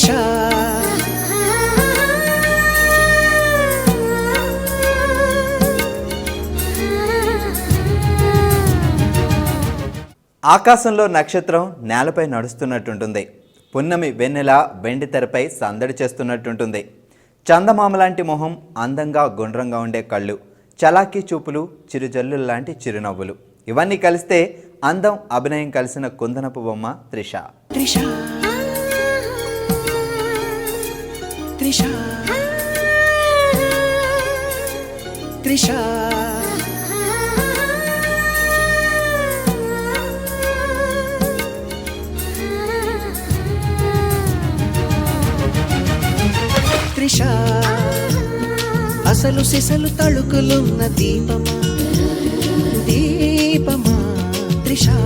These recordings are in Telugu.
త్రిషా ఆకాశంలో నక్షత్రం నేలపై నడుస్తున్నట్టుంటుంది. పున్నమి వెన్నెల వెండి తెరపై సందడి చేస్తున్నట్టుంటుంది. చందమామ లాంటి మొహం, అందంగా గుండ్రంగా ఉండే కళ్ళు, చలాకీ చూపులు, చిరుజల్లు లాంటి చిరునవ్వులు, ఇవన్నీ కలిస్తే అందం అభినయం కలిసిన కుందనపు బొమ్మ త్రిష. త్రిషా త్రిషా త్రిషా త్రిషా అసలు సిసలు తళుకులున్న దీపమా దీపమా త్రిషా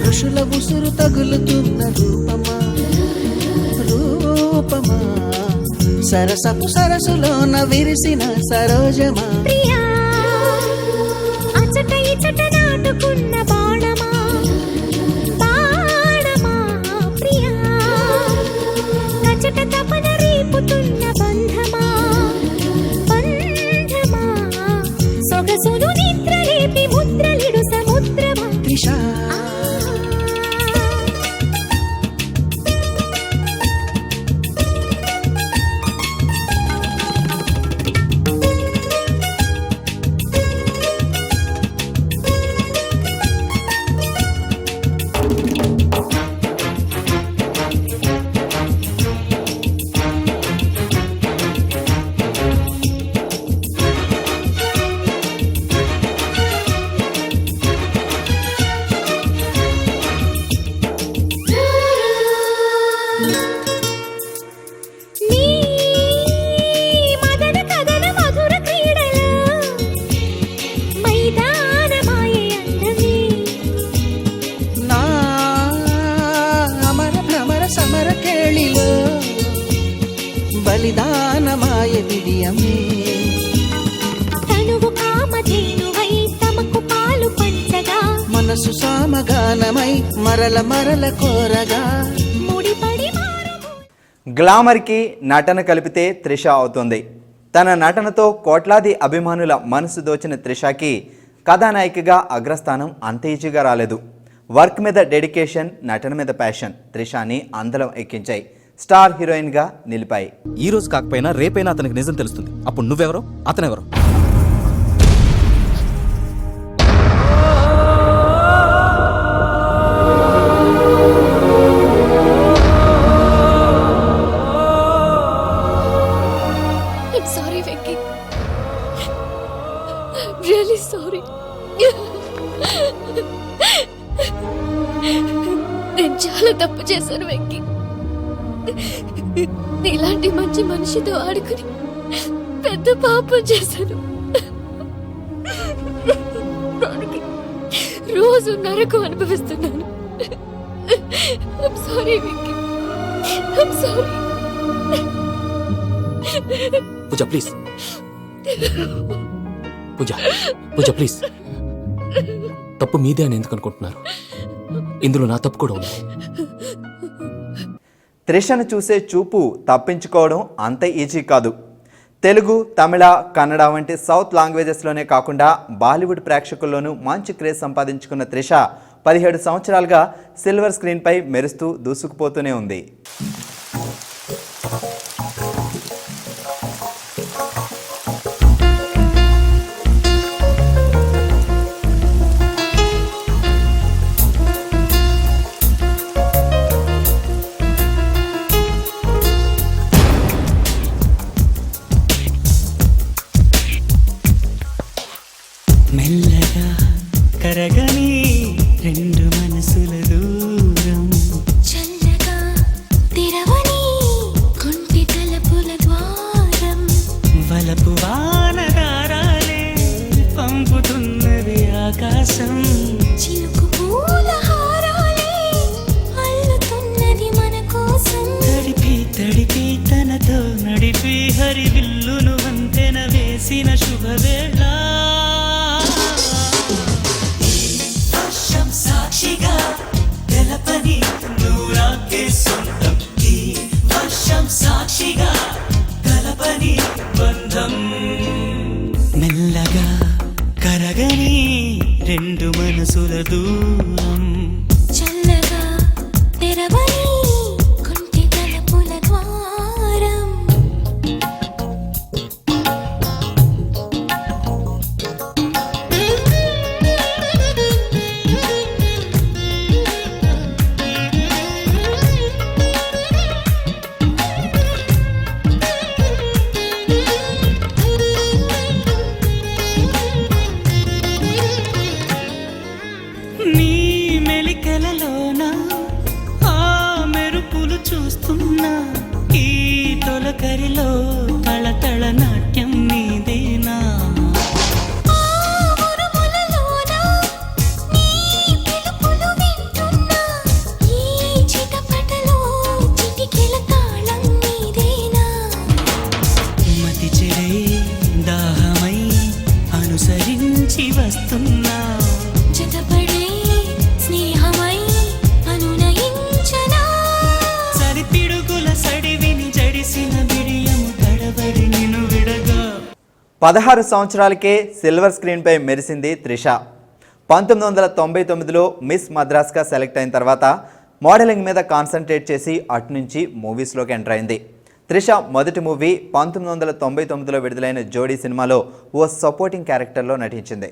ఋషుల ఉసురు తగులుతున్న రూపమా రూపమా సరసపు సరసులోన విరిసిన సరోజమా ప్రియా అచట ఇచట నాటుకున్న బాణమా బాణమా ప్రియా కచట తపన రేపుతున్న బంధమా బంధమా సొగసును నిద్ర రేపి ముద్రలిడు సముద్రమా త్రిషా బలిదానమాయ విడియమే తనువు కామధేనువై తమకు పాలు పంచగా మనసు సామగానమై మరల మరల కోరగా ముడిపడి గ్లామర్కి నటన కలిపితే త్రిష అవుతుంది. తన నటనతో కోట్లాది అభిమానుల మనసు దోచిన త్రిషకి కథానాయికగా అగ్రస్థానం అంత ఈజీగా రాలేదు. వర్క్ మీద డెడికేషన్, నటన మీద ప్యాషన్ త్రిషాని అందలం ఎక్కించాయి, స్టార్ హీరోయిన్గా నిలిపాయి. ఈ రోజు కాకపోయినా రేపైనా అతనికి నిజం తెలుస్తుంది. అప్పుడు నువ్వెవరో అతనెవరో. I'm sorry, Vicky. I'm really sorry. నేను చాలా తప్పు చేశాను వెంకీ. నీలాంటి మంచి మనిషితో ఆడుకుని పెద్ద పాపం చేశాను. రోజు నరకం అనుభవిస్తున్నాను. I'm sorry, Vicky. I'm sorry. Pooja please, Pooja Pooja please. తప్పు మీదే అని ఎందుకు అనుకుంటున్నారు? ఇందులో నా తప్పు కూడా ఉంది. త్రిషను చూసే చూపు తప్పించుకోవడం అంత ఈజీ కాదు. తెలుగు, తమిళ, కన్నడ వంటి సౌత్ లాంగ్వేజెస్లోనే కాకుండా బాలీవుడ్ ప్రేక్షకుల్లోనూ మంచి క్రేజ్ సంపాదించుకున్న త్రిష 17 సంవత్సరాలుగా సిల్వర్ స్క్రీన్పై మెరుస్తూ దూసుకుపోతూనే ఉంది. మెల్లగా కరగని రెండు మనసుల దూరం, చల్లగా తెరవని కొంటి తలుపుల ద్వారం, వలపు వానదారాలే పంపుతున్నది ఆకాశం, చిలుకు పూల హారాలే అల్లుతున్నది మన కోసం, తడిపి తడిపి తనతో నడిపి హరివిల్లును వంతెన వేసిన శుభవేళ, సాక్షిగా తెలపని నువ్వు నాకే సొంతం, ఈ అంటున్నా ఈ తొలకరిలో తళతళ నాట్యం నీదేనా మతి చెడే దాహమై అనుసరించి వస్తున్నా సరిపిడుగుల సడివిని జడిసిన బిడియము తడబడి నిన్ను విడగా 16 సంవత్సరాలకే సిల్వర్ స్క్రీన్పై మెరిసింది త్రిష. 1999లో మిస్ మద్రాస్గా సెలెక్ట్ అయిన తర్వాత మోడలింగ్ మీద కాన్సన్ట్రేట్ చేసి అటు నుంచి మూవీస్లోకి ఎంటర్ అయింది. త్రిష మొదటి మూవీ 1999లో విడుదలైన జోడీ సినిమాలో ఓ సపోర్టింగ్ క్యారెక్టర్లో నటించింది.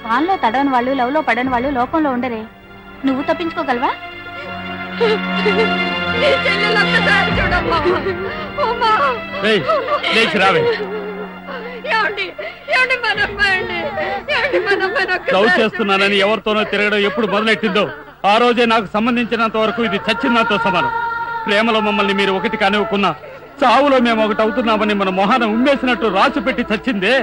వాన్లో తడవని వాళ్ళు లవ్ లో పడని వాళ్ళు లోకంలో ఉండరే. నువ్వు తప్పించుకోగలవా? లవ్ చేస్తున్నానని ఎవరితోనో తిరగడం ఎప్పుడు మొదలెట్టిందో ఆ రోజే నాకు సంబంధించినంత వరకు ఇది చచ్చిందంతో సమానం. ప్రేమలో మమ్మల్ని మీరు ఒకటి కానివ్వకున్నా చావులో మేము ఒకటి అవుతున్నామని మన మొహాన ఉమ్మేసినట్టు రాసి పెట్టి చచ్చిందే.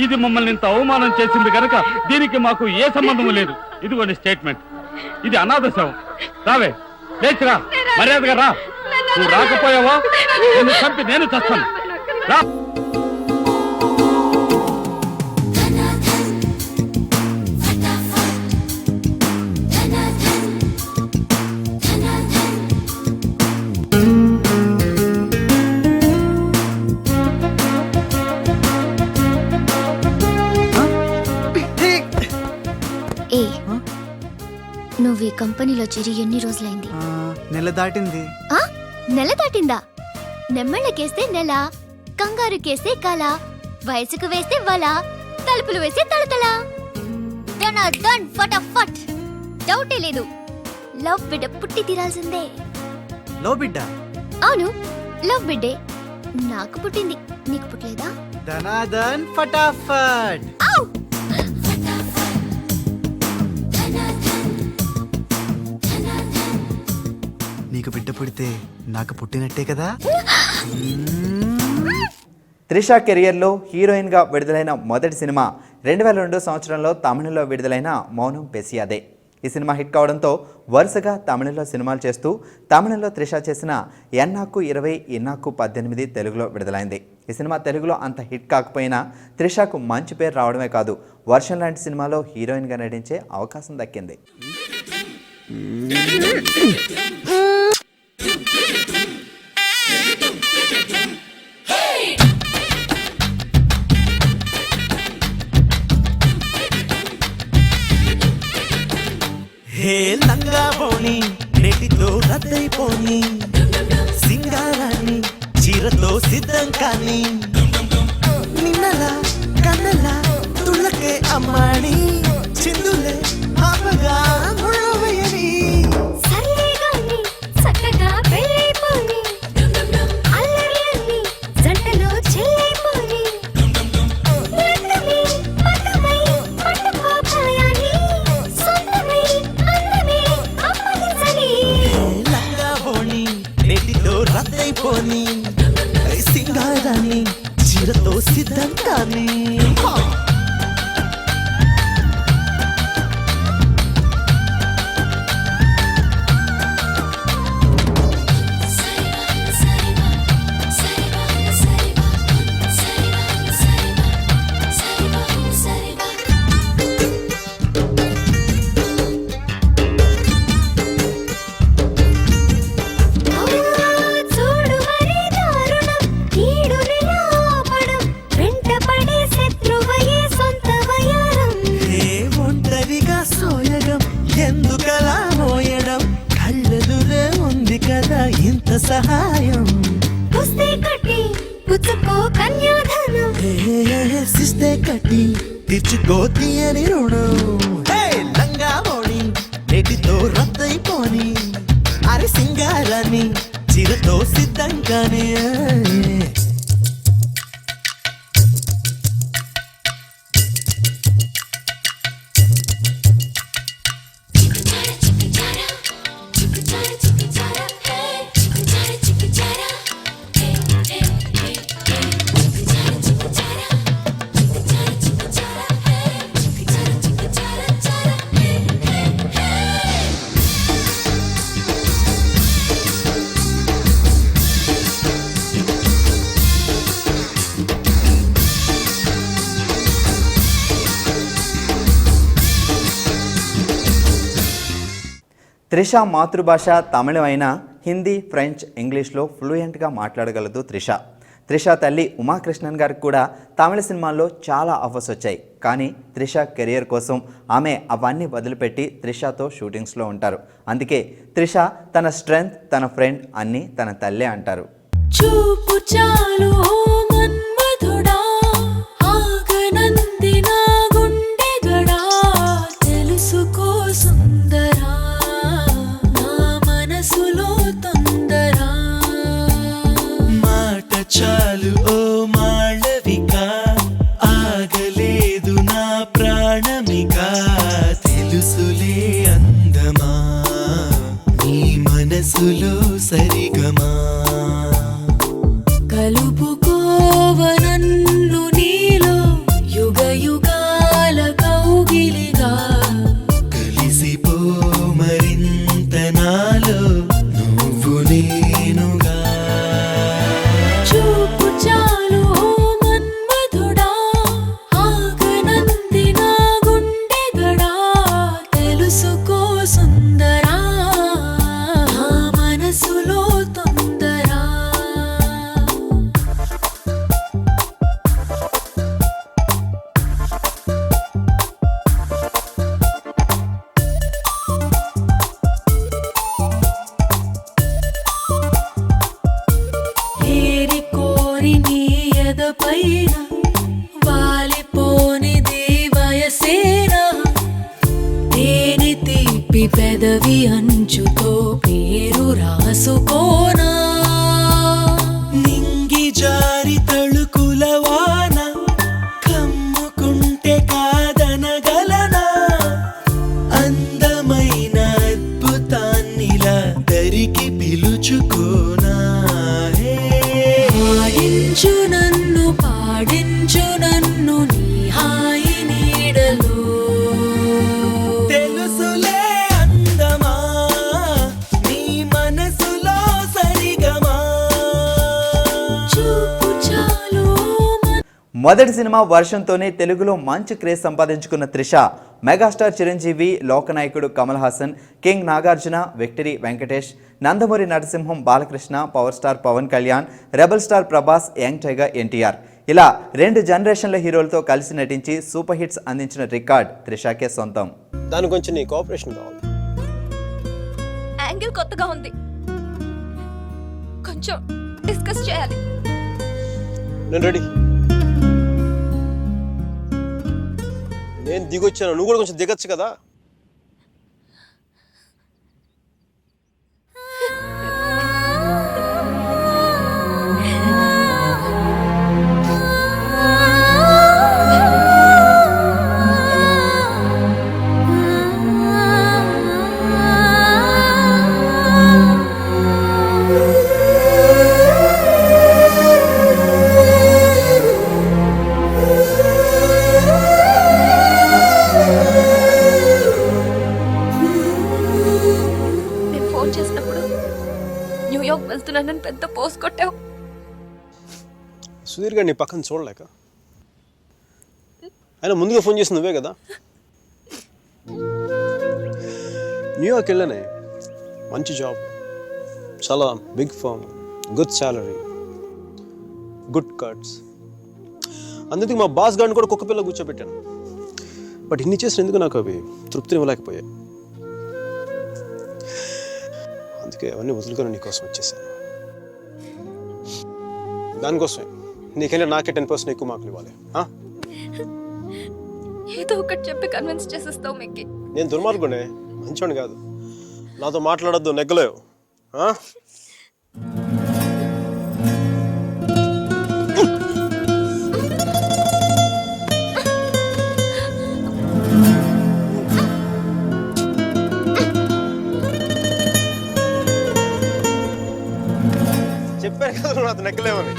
ఇది మమ్మల్ని ఇంత అవమానం చేసింది కనుక దీనికి మాకు ఏ సంబంధము లేదు. ఇదిగోని స్టేట్మెంట్. ఇది అనాథ శవం. రావే, లేచిరా, మర్యాదగా రా. నువ్వు రాకపోయావా నిన్ను చంపి నేను చస్తాను. రా. ఏ నువ్వు ఈ కంపెనీలో చేరి ఎన్ని రోజులైంది? నెల దాటింది. నెల దాటిందా? నెమ్మళ్ళకేస్తే నెల, కంగారుకేస్తే కల, వయసుకు వేస్తే వల, తలుపులు వేస్తే తడతల. డన్ ఫటాఫట్. డౌటే లేదు, లవ్ బిడ్డ పుట్టి తీరాల్సిందే. లవ్ బిడ్డ? అవును, లవ్ బిడ్డే నాకు పుట్టింది, నీకు పుట్టలేదా? ధనాధన్ ఫటాఫట్. నీకు బిడ్డ పుడితే నాకు పుట్టినట్టే కదా. త్రిష కెరియర్లో హీరోయిన్గా విడుదలైన మొదటి సినిమా 2002 సంవత్సరంలో తమిళంలో విడుదలైన మౌనం పెసియాదే. ఈ సినిమా హిట్ కావడంతో వరుసగా తమిళంలో సినిమాలు చేస్తూ తమిళంలో త్రిష చేసిన ఎన్నాకు 20 ఇన్నాకు 18 తెలుగులో విడుదలైంది. ఈ సినిమా తెలుగులో అంత హిట్ కాకపోయినా త్రిషకు మంచి పేరు రావడమే కాదు, వర్షం లాంటి సినిమాలో హీరోయిన్గా నటించే అవకాశం దక్కింది. హే లంగా పోని నెటితో రద్దయిపోని సింగారాన్ని చీరతో సిద్ధం కాని నిన్నలా కన్నలా తుళ్ళకే అమ్మాడి చిందులే ఆపగా ముళ్ళవేయని చక్కగా పెళ్ళైపోయి అల్లరి అల్లి జంటలో చెల్లైపోయి లంగా పోని నెటితో రద్దయిపోని సింగారాన్ని చీరతో సిద్ధం కాని ఎందుకలా మోయడం కళ్ళెదురే ఉంది కదా ఇంత సహాయం పుస్తే కట్టి పుచ్చుకో కన్యాధనం సిస్తే కట్టి తీర్చుకో తీయని రుణం లంగా మోని నెటితో రద్దయిపోని అరే సింగారాన్ని చీరతో సిద్ధంగానే త్రిష మాతృభాష తమిళం అయినా హిందీ, ఫ్రెంచ్, ఇంగ్లీష్లో ఫ్లూయెంట్గా మాట్లాడగలదు త్రిష. త్రిష తల్లి ఉమాకృష్ణన్ గారికి కూడా తమిళ సినిమాల్లో చాలా ఆఫర్స్ వచ్చాయి. కానీ త్రిష కెరియర్ కోసం ఆమె అవన్నీ వదిలిపెట్టి త్రిషతో షూటింగ్స్లో ఉంటారు. అందుకే త్రిష తన స్ట్రెంగ్త్, తన ఫ్రెండ్ అన్నీ తన తల్లే అంటారు. చూపు చాలు ఓ మన్మధుడా, ఆగనంది నా గుండెగడా, తెలుసుకో సుందరా, నా మనసులో తొందరా. మాట చాలు ఓ మాళవిక, ఆగలేదు నా ప్రాణమిక, తెలుసులే అందమా, నీ మనసులో సరిగమా. కలుపుకోవ నన్ను నీలో యుగ యుగాల కౌగిలిగా, కలిసిపో మరింత నాలో నువ్వు నేనుగా. చూపు చాలు ఓ మన్మధుడా, ఆగనంది నా గుండెగడా, తెలుసుకో సుందరా, నా మనసులో తొందరా. ఏరి కోరి నీ ఎదపైన వాలిపోనిది వయసేనా, తేనె తీపి పెదవి అంచుతో పేరు రాసుకోనా. నింగి జారి తళుకుల వాన, కమ్ముకుంటే కాదనగలనా, అందమైన అద్భుతాన్నిలా దరికి పిలుచుకోనా. పాడించు నన్ను, పాడించు నన్ను నీ హాయి నీడలో. తెలుసులే అందమా, నీ మనసులో సరిగమా. చూపు చాలు మొదటి సినిమా వర్షంతోనే తెలుగులో మంచి క్రేజ్ సంపాదించుకున్న త్రిష మెగాస్టార్ చిరంజీవి, లోకనాయకుడు Kamal Haasan, king Nagarjuna, victory Venkatesh, Nandamuri Narasimham Balakrishna, power star Pawan Kalyan, rebel star Prabhas, young tiger NTR ఇలా 2 జనరేషన్ల హీరోలతో కలిసి నటించి సూపర్ హిట్స్ అందించిన రికార్డ్ త్రిషకే సొంతం. దాని కొంచెం నీ కోఆపరేషన్ కావాలి. యాంగిల్ కొత్తగా ఉంది, కొంచెం డిస్కస్ చేయాలి. నేను రెడీ. నేను దిగొచ్చాను, నువ్వు కూడా కొంచెం దిగొచ్చు కదా. నేను ఫోన్ చేసినప్పుడు న్యూయార్క్ వెళ్తున్నానని పెద్ద పోస్ట్ కొట్టావు. సుధీర్ గారు నీ పక్కన చూడలేక, ఆయన ముందుగా ఫోన్ చేసి నువ్వే కదా. న్యూయార్క్ వెళ్ళానే, మంచి జాబ్, చాలా big firm, good salary, good cuts. అందుకే మా బాస్ గారిని కూడా కుక్క పిల్ల కూర్చోబెట్టాను. బట్ ఇన్ని చేసిన ఎందుకు నాకు అవి తృప్తిని ఇవ్వలేకపోయాయి. అందుకే అవన్నీ వదులుకొని నీకోసం వచ్చేసాను. దానికోసమే నీకెళ్ళి నాకే 10% ఎక్కువ మార్కులు ఇవ్వాలి. ఏదో ఒకటి చెప్పి కన్విన్స్ చేసేస్తావు మిక్కి. నేను దుర్మార్గునే, మంచోని కాదు. నాతో మాట్లాడొద్దు, నెగ్గలేవు. చెప్పారు కదా నువ్వు నాతో నెగ్గలేవని.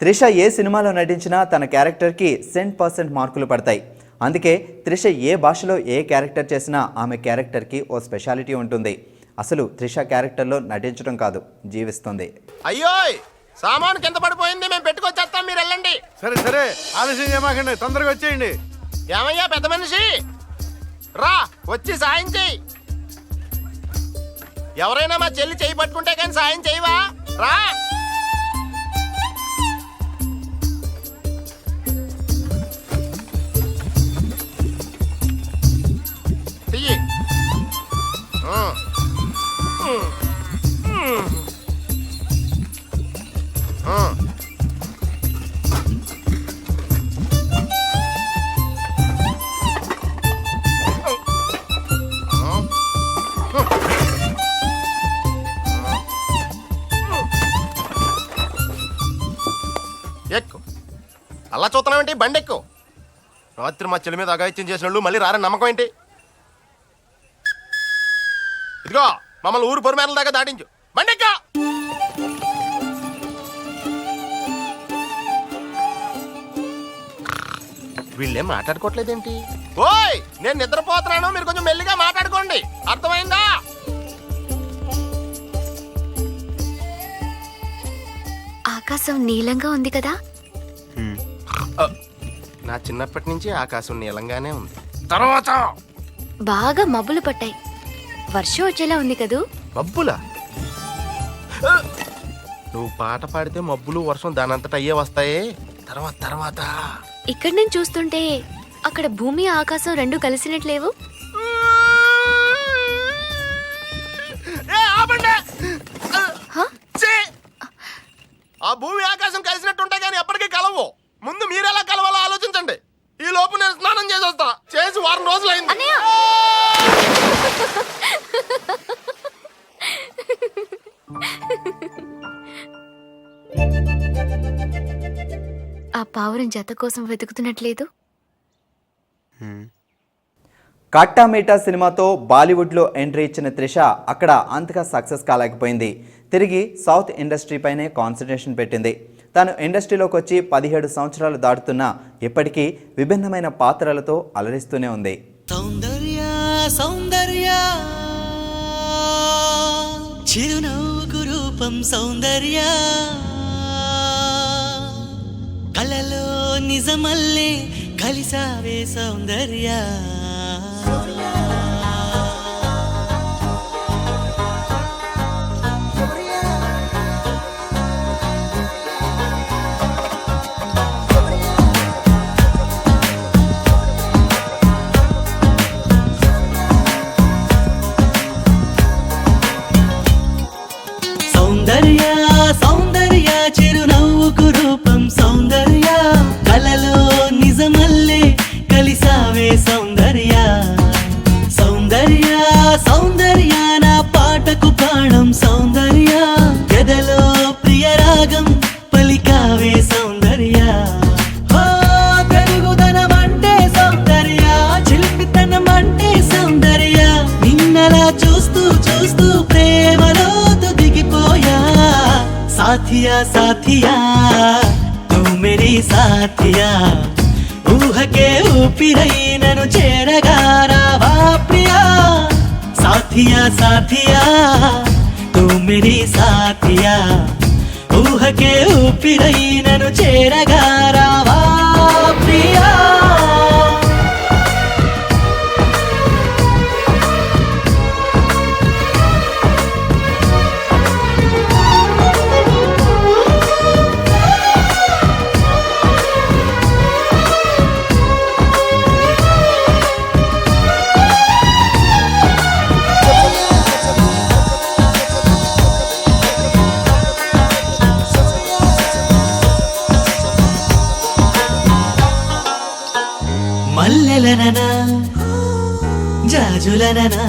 త్రిష ఏ సినిమాలో నటించినా తన క్యారెక్టర్కి 100% మార్కులు పడతాయి. అందుకే త్రిష ఏ భాషలో ఏ క్యారెక్టర్ చేసినా ఆమె క్యారెక్టర్కి ఓ స్పెషాలిటీ ఉంటుంది. అసలు త్రిష క్యారెక్టర్లో నటించడం కాదు, జీవిస్తుంది. అయ్యో సామాను కింద పడిపోయింది, మేము పెట్టుకొచ్చేస్తాం, మీరు వెళ్ళండి. సరే సరే, ఆలస్యం చేయమాకండి, తొందరగా వచ్చేయండి. ఏమయ్యా పెద్ద మనిషి, రా వచ్చి సాయం చెయ్యి. ఎవరైనా మా చెల్లి చెయ్యి పట్టుకుంటే కానీ సాయం చేయవా? రా. చెయ్యి. ఎక్కు. అలా చూస్తున్నావేంటి? బండి ఎక్కు. రాత్రి మా చెల్లి మీద అగాయిత్యం చేసిన వాళ్ళు మళ్ళీ రారని నమ్మకం ఏంటి? ఇదిగో మమ్మల్ని ఊరు పొరిమేరల దాకా దాటించు. బండి ఎక్కు. వీళ్ళేం మాట్లాడుకోవట్లేదేంటి? ఓయ్ నేను నిద్రపోతున్నాను, మీరు కొంచెం మెల్లిగా మాట్లాడుకోండి, అర్థమైందా? ఆకాశం నీలంగా ఉంది కదా. నా చిన్నప్పటి నుంచి ఆకాశం నీలంగానే ఉంది. తర్వాత బాగా మబ్బులు పట్టాయి, వర్షం వచ్చేలా ఉంది కదూ. మబ్బులా? నువ్వు పాట పాడితే మబ్బులు వర్షం దానంతట అయ్యే వస్తాయే. తర్వాత ఇక్కడి నుంచి చూస్తుంటే అక్కడ భూమి ఆకాశం రెండు కలిసినట్లేవు. ఆ భూమి ఆకాశం కలిసినట్టుంటే కానీ ఎప్పటికీ కలవు. ముందు మీరెలా కలవాలో ఆలోచించండి. ఈ లోపు నేను స్నానం చేసి వస్తా. చేసి వారం రోజులైంది. ఆ పావురం జత కోసం వెతుకుతున్నట్లేదు. కట్టా మీటా సినిమాతో బాలీవుడ్లో ఎంట్రీ ఇచ్చిన త్రిష అక్కడ అంతగా సక్సెస్ కాలేకపోయింది. తిరిగి సౌత్ ఇండస్ట్రీపైనే కాన్సన్ట్రేషన్ పెట్టింది. తాను ఇండస్ట్రీలోకి వచ్చి 17 సంవత్సరాలు దాటుతున్నా ఇప్పటికీ విభిన్నమైన పాత్రలతో అలరిస్తూనే ఉంది. సౌందర్య సౌందర్య చిరునవ్వుకు రూపం సౌందర్య, కలలో నిజమల్లే కలిసావే సౌందర్య. సౌందర్య సౌందర్య చిరునవ్వుకు రూపం సౌందర్య, కలలో నిజమల్లే కలిసావే సౌందర్య. సౌందర్య సౌందర్య నా పాటకు ప్రాణం సౌందర్య, గదలో ప్రియరాగం పలికావే సౌందర్య. తెలుగుదనం అంటే సౌందర్య, చిలిపితనం అంటే సౌందర్య. నిన్నలా చూస్తూ చూస్తూ ప్రేమలో దిగిపోయా. సాథియా సాథియా తూ మేరీ సాథియా, ఊహకే ఊపిరై నన్ను చేరగా రావా ప్రియా. సాథియా సాథియా తూ మేరీ సాథియా, ఊహకే ఊపిరై నన్ను చేరగా రావా ప్రియా. మల్లెలననా జాజులననా,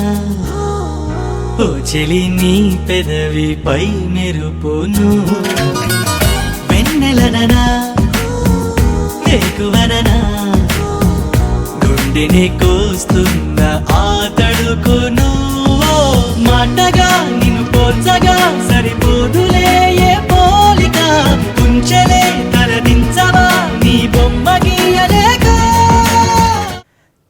ఓ చెలి నీ పెదవిపై మెరుపును. వెన్నెలననా వేకువననా, గుండెని కోస్తున్న ఆ తడుకును. మాటగా నిన్ను పోల్చగా సరిపోదులే ఏ పోలిక, ఉంచలే తన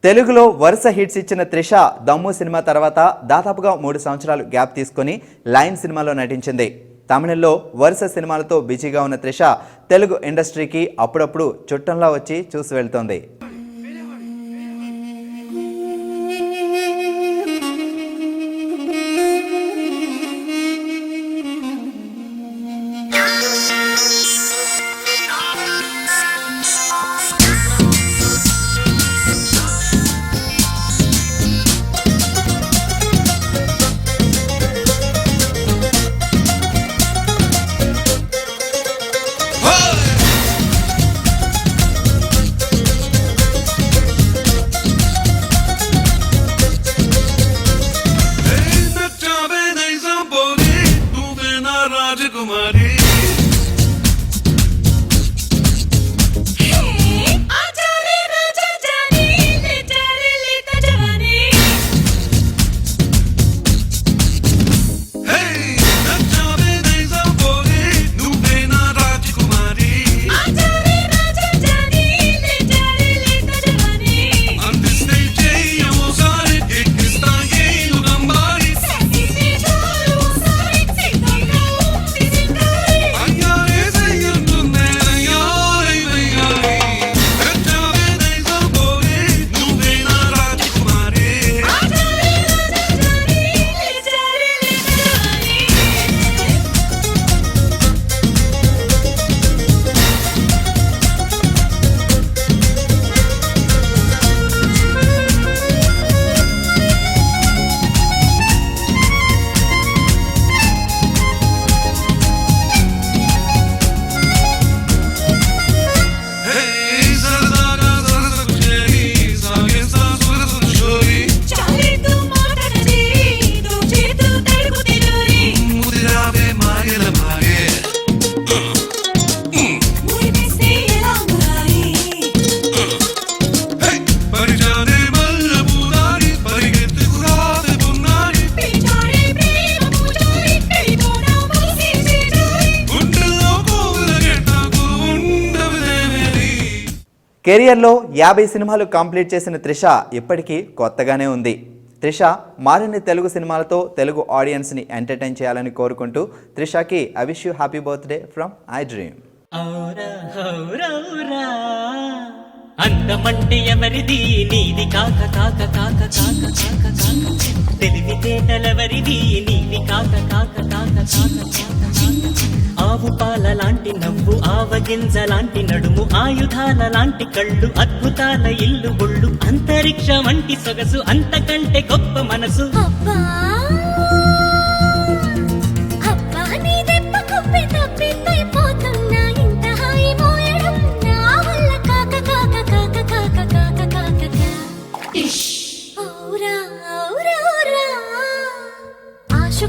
తెలుగులో వరుస హిట్స్ ఇచ్చిన త్రిష దమ్ము సినిమా తర్వాత దాదాపుగా 3 సంవత్సరాలు గ్యాప్ తీసుకొని లైన్ సినిమాలో నటించింది. తమిళంలో వరుస సినిమాలతో బిజీగా ఉన్న త్రిష తెలుగు ఇండస్ట్రీకి అప్పుడప్పుడు చుట్టంలా వచ్చి చూసి వెళ్తోంది. కెరియర్లో 50 సినిమాలు కంప్లీట్ చేసిన త్రిష ఇప్పటికీ కొత్తగానే ఉంది. త్రిష మరిన్ని తెలుగు సినిమాలతో తెలుగు ఆడియన్స్ని ఎంటర్టైన్ చేయాలని కోరుకుంటూ త్రిషకి I wish you happy birthday from iDream. అందమంటే ఎవరిది నీది కాక కాక కాక కాక కాక కాక తెలివితేటలెవరిది నీది కాక కాక కాక కాక కాక ఆవు పాల లాంటి నవ్వు ఆవగింజ లాంటి నడుము ఆయుధాల లాంటి కళ్ళు అద్భుతాల ఇల్లు ఒళ్ళు అంతరిక్ష వంటి సొగసు అంతకంటే గొప్ప మనసు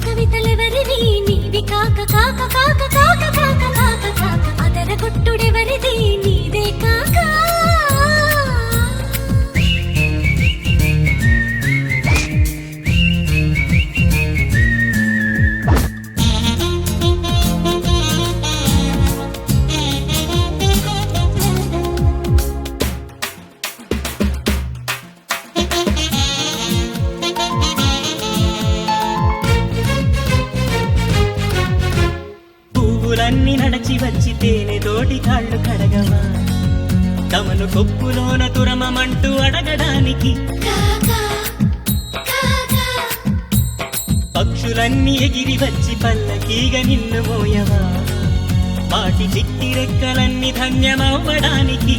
కవితలెవరిది నీది కాక కాక కాక కాక కాక కాక కాక అదర కొట్టుడెవరిది నీదే కాక అన్ని నడచి వచ్చి తేనె తోటి కాళ్ళు కడగవా తమను కొప్పులోన తురమమంటూ అడగడానికి పక్షులన్నీ ఎగిరి వచ్చి పల్లకీగా నిన్ను మోయవా వాటి చిట్టి రెక్కలన్నీ ధన్యమవ్వడానికి